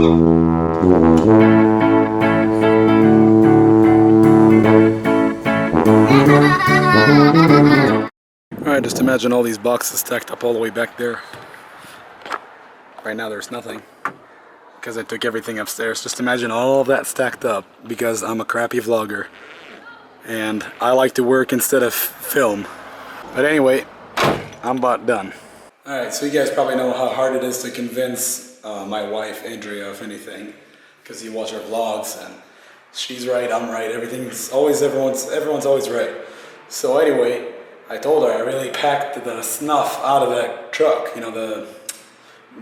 Alright, just imagine all these boxes stacked up all the way back there. Right now there's nothing, because I took everything upstairs. Just imagine all of that stacked up, because I'm a crappy vlogger. And I like to work instead of film. But anyway, I'm about done. Alright, so you guys probably know how hard it is to convince my wife, Andrea, of anything. Because you watch our vlogs and she's right, I'm right, everything's always, everyone's always right. So anyway, I told her I really packed the snuff out of that truck, you know,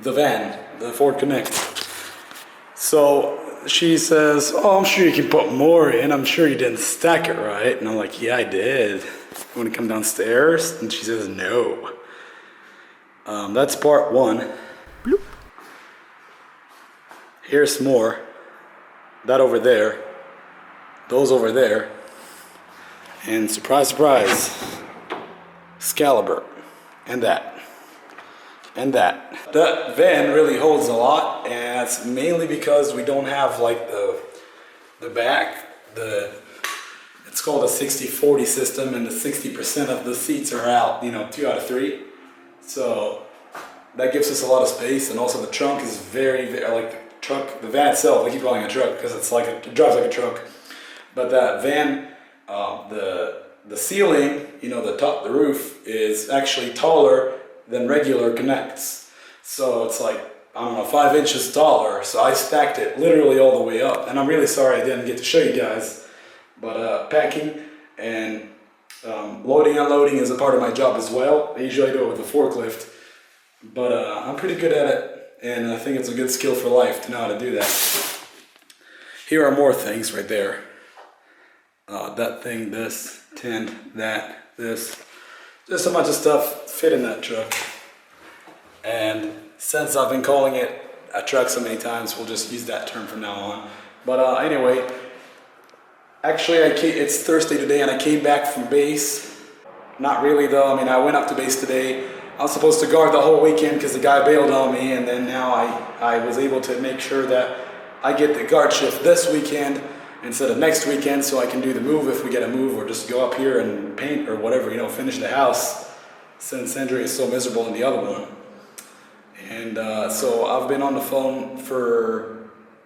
the van, the Ford Connect. So she says, oh, I'm sure you can put more in, I'm sure you didn't stack it right. And I'm like, yeah, I did. You want to come downstairs? And she says, no. That's part one. Bloop. Here's more. That over there. Those over there. And surprise, surprise. Excalibur. And that. And that. That van really holds a lot, and it's mainly because we don't have like the back, it's called a 60-40 system, and the 60% of the seats are out, you know, 2 out of 3. So that gives us a lot of space, and also the trunk is very, like the van itself, I keep calling it a truck because it's like it drives like a truck. But that van, the ceiling, you know, the roof is actually taller than regular Connects. So it's like, I don't know, 5 inches taller. So I stacked it literally all the way up. And I'm really sorry I didn't get to show you guys. But packing and loading and unloading is a part of my job as well. I usually do it with a forklift. But I'm pretty good at it. And I think it's a good skill for life to know how to do that. Here are more things right there. That thing, this, tent, that, this. Just a bunch of stuff fit in that truck. And since I've been calling it a truck so many times, we'll just use that term from now on. But anyway, actually it's Thursday today and I came back from base. Not really though, I mean I went up to base today. I was supposed to guard the whole weekend because the guy bailed on me, and then now I was able to make sure that I get the guard shift this weekend instead of next weekend, so I can do the move if we get a move, or just go up here and paint or whatever, you know, finish the house, since Andrea is so miserable in the other one. And so I've been on the phone for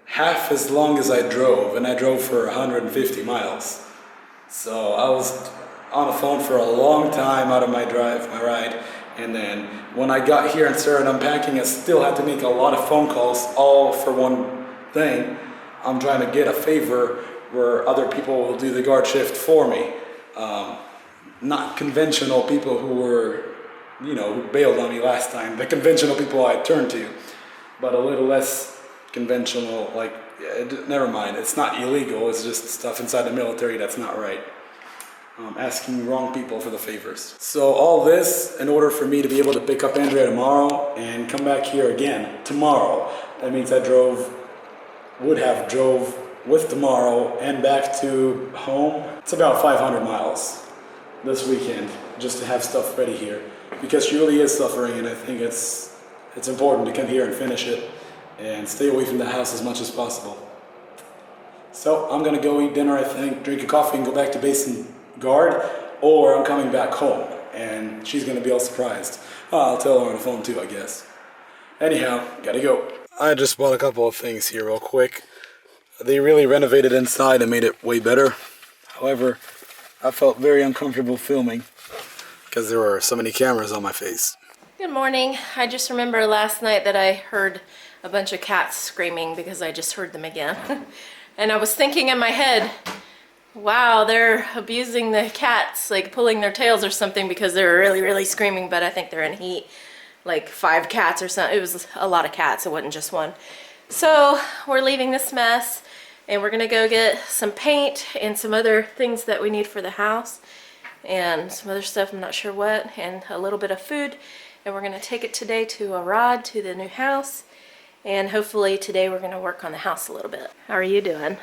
half as long as I drove, and I drove for 150 miles. So I was on the phone for a long time out of my ride. And then when I got here and started unpacking, I still had to make a lot of phone calls, all for one thing. I'm trying to get a favor where other people will do the guard shift for me. Not conventional people who were, you know, who bailed on me last time. The conventional people I turned to, but a little less conventional, like, never mind. It's not illegal, it's just stuff inside the military that's not right. Asking wrong people for the favors. So all this in order for me to be able to pick up Andrea tomorrow and come back here again tomorrow. That means I would have drove with tomorrow and back to home. It's about 500 miles this weekend just to have stuff ready here, because she really is suffering, and I think it's important to come here and finish it and stay away from the house as much as possible. So I'm gonna go eat dinner, I think, drink a coffee and go back to base and guard, or I'm coming back home and she's gonna be all surprised. I'll tell her on the phone too, I guess. Anyhow, gotta go. I just bought a couple of things here real quick. They really renovated inside and made it way better. However, I felt very uncomfortable filming because there were so many cameras on my face. Good morning. I just remember last night that I heard a bunch of cats screaming because I just heard them again. And I was thinking in my head, wow, they're abusing the cats, like pulling their tails or something because they're really, really screaming, but I think they're in heat. Like 5 cats or something. It was a lot of cats, it wasn't just one. So we're leaving this mess and we're gonna go get some paint and some other things that we need for the house and some other stuff, I'm not sure what, and a little bit of food. And we're gonna take it today to Arad, to the new house. And hopefully today we're gonna work on the house a little bit. How are you doing?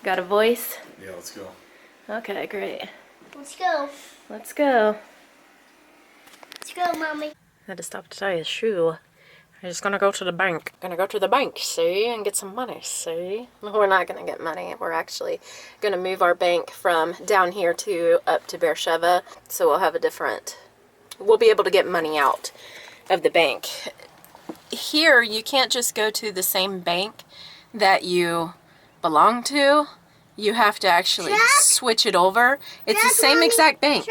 Got a voice? Yeah, let's go. Okay, great. Let's go. Let's go. Let's go, Mommy. I had to stop to tie his shoe. We're just gonna go to the bank. Gonna go to the bank, see, and get some money, see? We're not gonna get money. We're actually gonna move our bank from down here to up to Beersheba. So we'll have a different, we'll be able to get money out of the bank. Here, you can't just go to the same bank that you belong to. You have to actually switch it over. It's the same exact bank,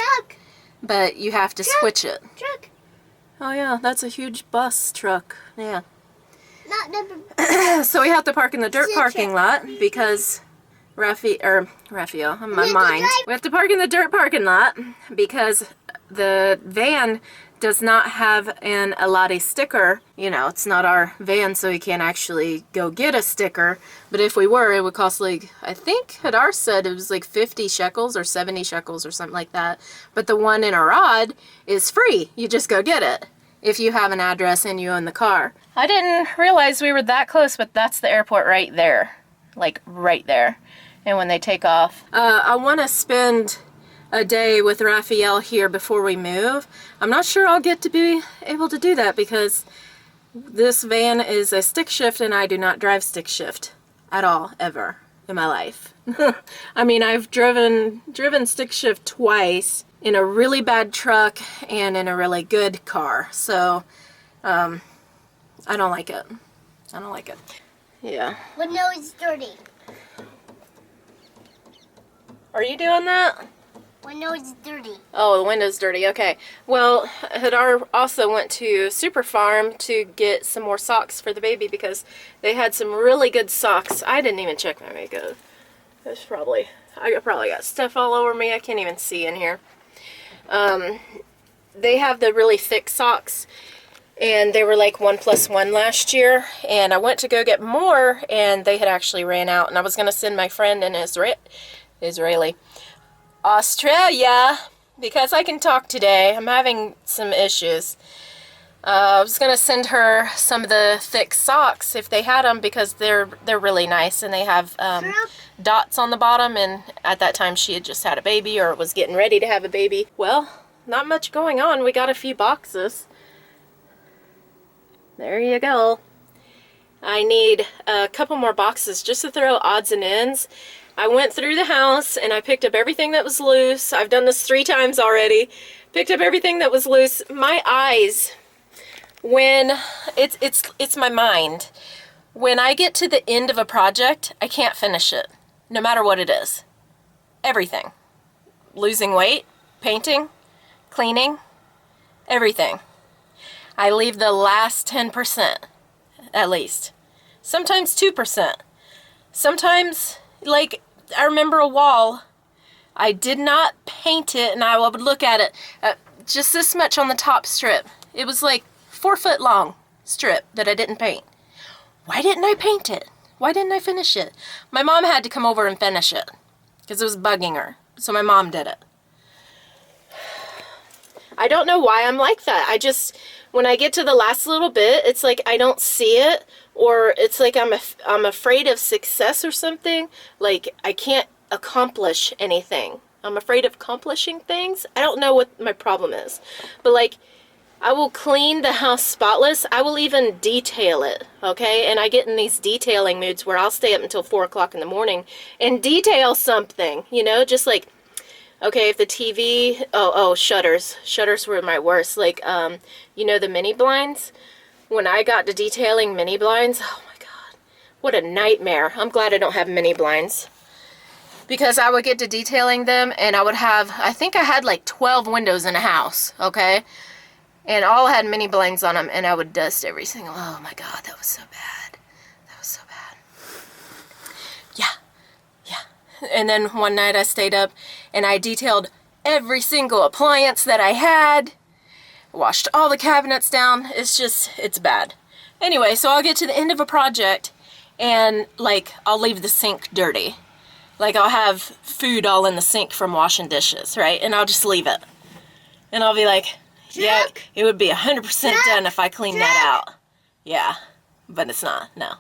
but you have to switch it. Oh yeah, that's a huge bus truck. Yeah. So we have to park in the dirt parking lot because Raphael, in my mind. We have to park in the dirt parking lot because the van does not have an Eilat sticker. You know, it's not our van, so we can't actually go get a sticker. But if we were, it would cost like, I think Hadar said it was like 50 shekels or 70 shekels or something like that. But the one in Arad is free. You just go get it if you have an address and you own the car. I didn't realize we were that close, but that's the airport right there. Like right there. And when they take off. I want to spend a day with Raphael here before we move. I'm not sure I'll get to be able to do that because this van is a stick shift and I do not drive stick shift at all, ever in my life. I mean, I've driven stick shift twice in a really bad truck and in a really good car. So, I don't like it. I don't like it. Yeah. Window is dirty. Are you doing that? Window is dirty. Oh, the window's dirty. Okay. Well, Hadar also went to Super Farm to get some more socks for the baby because they had some really good socks. I didn't even check my makeup. I probably got stuff all over me. I can't even see in here. They have the really thick socks, and they were like 1+1 last year. And I went to go get more, and they had actually ran out. And I was going to send my friend in Israeli. Australia, because I can talk today. I'm having some issues. I was gonna send her some of the thick socks if they had them because they're really nice and they have dots on the bottom. And at that time she had just had a baby or was getting ready to have a baby. Well, not much going on. We got a few boxes. There you go. I need a couple more boxes just to throw odds and ends. I went through the house and I picked up everything that was loose. I've done this 3 times already. Picked up everything that was loose. My eyes, when it's my mind. When I get to the end of a project, I can't finish it, no matter what it is. Everything. Losing weight, painting, cleaning, everything. I leave the last 10%, at least. Sometimes 2%. Sometimes, like, I remember a wall, I did not paint it, and I would look at it, just this much on the top strip. It was like 4 foot long strip that I didn't paint. Why didn't I paint it? Why didn't I finish it? My mom had to come over and finish it, because it was bugging her, so my mom did it. I don't know why I'm like that. I just, when I get to the last little bit, it's like I don't see it, or it's like I'm afraid of success or something. Like I can't accomplish anything. I'm afraid of accomplishing things. I don't know what my problem is. But like, I will clean the house spotless. I will even detail it, okay? And I get in these detailing moods where I'll stay up until 4 o'clock in the morning and detail something, you know? Just like, okay, if the TV, shutters. Shutters were my worst. Like, you know, the mini blinds? When I got to detailing mini blinds, oh my God, what a nightmare. I'm glad I don't have mini blinds. Because I would get to detailing them and I would have, I think I had like 12 windows in a house, okay? And all had mini blinds on them and I would dust every single, oh my God, that was so bad. That was so bad. Yeah. And then one night I stayed up and I detailed every single appliance that I had. Washed all the cabinets down. It's bad. Anyway, so I'll get to the end of a project and like I'll leave the sink dirty. Like I'll have food all in the sink from washing dishes, right? And I'll just leave it. And I'll be like, yeah, it would be 100% done if I cleaned that out. Yeah, but it's not, no.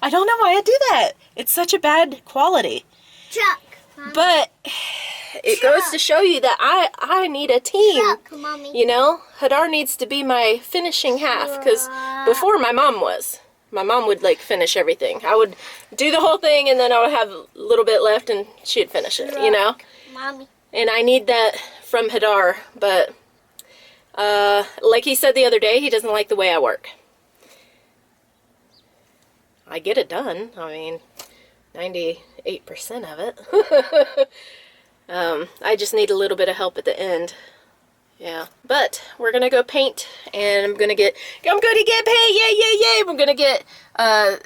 I don't know why I do that. It's such a bad quality. But it goes to show you that I need a team. Look, Mommy. You know, Hadar needs to be my finishing half, because before my mom was. My mom would like finish everything. I would do the whole thing and then I would have a little bit left and she'd finish it, you know? Mommy. And I need that from Hadar, but like he said the other day, he doesn't like the way I work. I get it done. I mean, 98% of it. I just need a little bit of help at the end. Yeah, but we're gonna go paint, and I'm gonna get paint, yay, yay, yay! We're gonna get a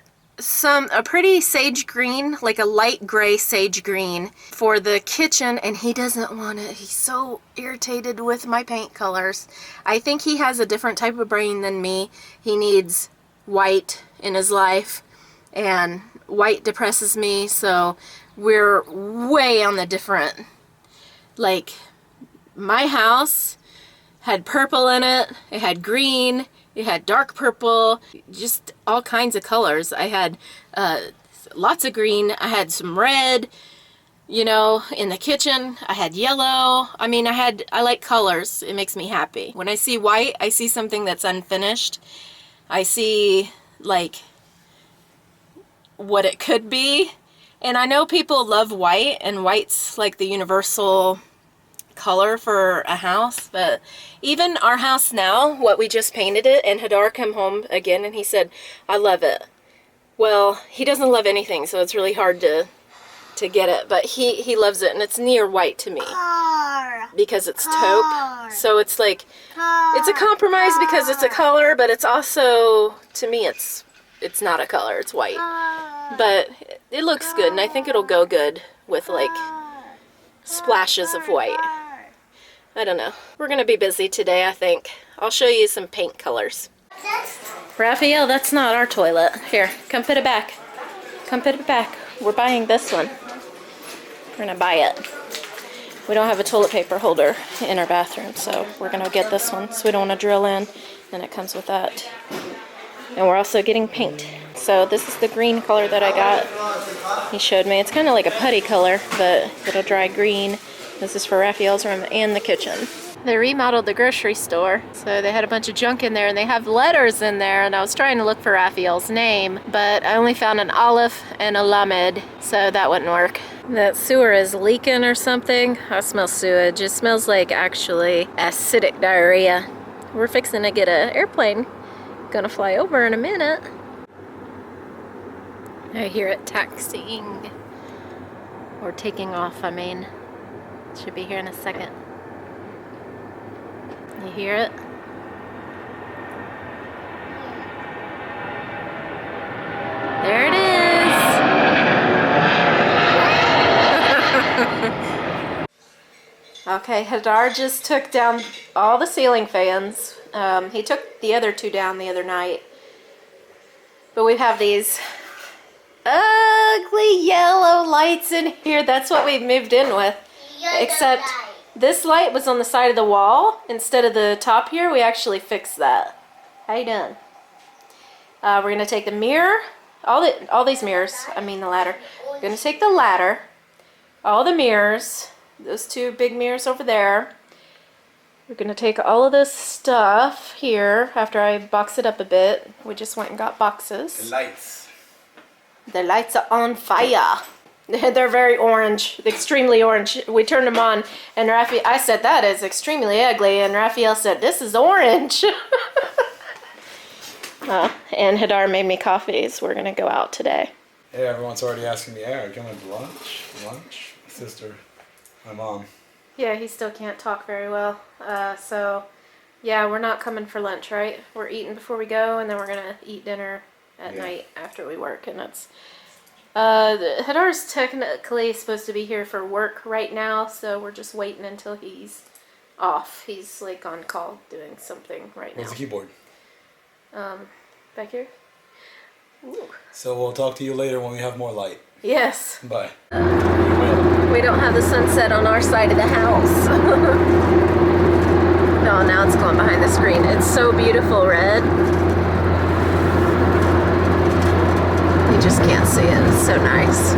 pretty sage green, like a light gray sage green for the kitchen, and he doesn't want it. He's so irritated with my paint colors. I think he has a different type of brain than me. He needs white in his life, and white depresses me, so we're way on the different, like, my house had purple in it, it had green, it had dark purple, just all kinds of colors. I had lots of green, I had some red, you know, in the kitchen, I had yellow. I mean, I like colors, it makes me happy. When I see white, I see something that's unfinished. I see, like, what it could be. And I know people love white, and white's like the universal color for a house, but even our house now, what we just painted it, and Hadar come home again and he said, I love it. Well, he doesn't love anything, so it's really hard to get it, but he loves it, and it's near white to me because it's taupe, so it's like, it's a compromise because it's a color, but it's also, to me, it's not a color, it's white, but it looks good, and I think it'll go good with like splashes of white. I don't know. We're gonna be busy today, I think. I'll show you some paint colors. Rafael, that's not our toilet. Here, come put it back. Come put it back. We're buying this one. We're gonna buy it. We don't have a toilet paper holder in our bathroom, so we're gonna get this one. So we don't wanna drill in, and it comes with that. And we're also getting paint. So this is the green color that I got. He showed me. It's kind of like a putty color, but it'll dry green. This is for Raphael's room and the kitchen. They remodeled the grocery store, so they had a bunch of junk in there, and they have letters in there, and I was trying to look for Raphael's name, but I only found an Aleph and a Lamed, so that wouldn't work. That sewer is leaking or something. I smell sewage. It smells like actually acidic diarrhea. We're fixing to get an airplane. Gonna fly over in a minute. I hear it taxiing. Or taking off, I mean. Should be here in a second. You hear it? There it is! Okay, Hadar just took down all the ceiling fans. He took the other two down the other night. But we have these ugly yellow lights in here. That's what we moved in with. Except this light was on the side of the wall instead of the top here. We actually fixed that. How you doing? We're gonna take the mirror, all these mirrors. I mean the ladder. We're gonna take the ladder, all the mirrors, those two big mirrors over there. We're gonna take all of this stuff here after I box it up a bit. We just went and got boxes. The lights. The lights are on fire. They're very orange, extremely orange. We turned them on, and I said, that is extremely ugly, and Raphael said, this is orange. And Hadar made me coffees. We're gonna go out today. Hey, everyone's already asking me, hey, are you coming to lunch? Sister, my mom. Yeah, he still can't talk very well. So, yeah, we're not coming for lunch, right? We're eating before we go, and then we're gonna eat dinner at night after we work, and that's... Hadar's technically supposed to be here for work right now, so we're just waiting until he's off. He's like on call doing something right now. Where's the keyboard? Back here? Ooh. So we'll talk to you later when we have more light. Yes. Bye. We don't have the sunset on our side of the house. No, now it's going behind the screen. It's so beautiful red. You just can't see it. It's so nice.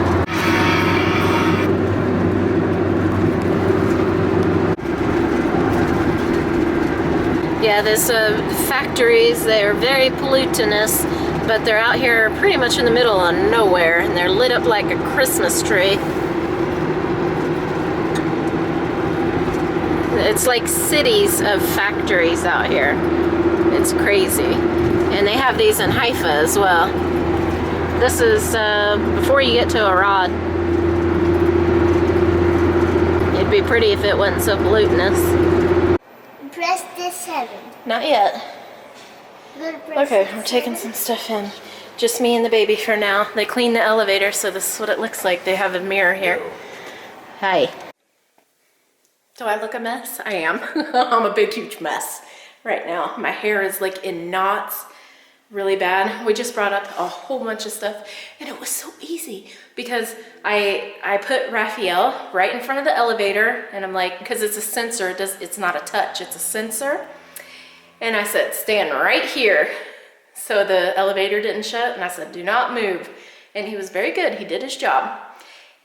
Yeah, there's factories. They're very pollutinous, but they're out here pretty much in the middle of nowhere, and they're lit up like a Christmas tree. It's like cities of factories out here. It's crazy. And they have these in Haifa as well. This is before you get to Arad. It'd be pretty if it wasn't so pollutinous. Press this 7. Not yet. Go to press Okay, this we're taking 7. some stuff in. Just me and the baby for now. They cleaned the elevator, so this is what it looks like. They have a mirror here. Hi. Do I look a mess? I am. I'm a big, huge mess right now. My hair is like in knots, really bad. We just brought up a whole bunch of stuff, and it was so easy because I put Rafael right in front of the elevator, and I'm like, because it's a sensor, it's not a touch, it's a sensor. And I said, stand right here. So the elevator didn't shut, and I said, do not move. And he was very good, he did his job.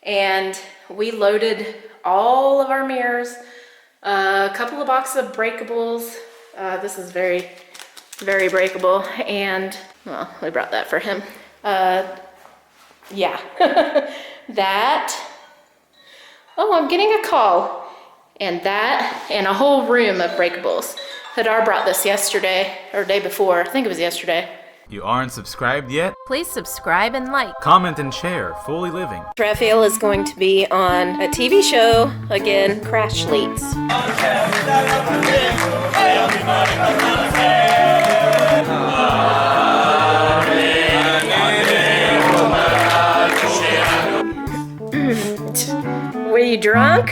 And we loaded all of our mirrors, a couple of boxes of breakables. This is very, very breakable. And, well, we brought that for him. Yeah, that. Oh, I'm getting a call. And that, and a whole room of breakables. Hadar brought this yesterday, or day before. I think it was yesterday. You aren't subscribed yet? Please subscribe and like. Comment and share. Fully Living. Rafael is going to be on a TV show again, Crash Leaks. Were you drunk?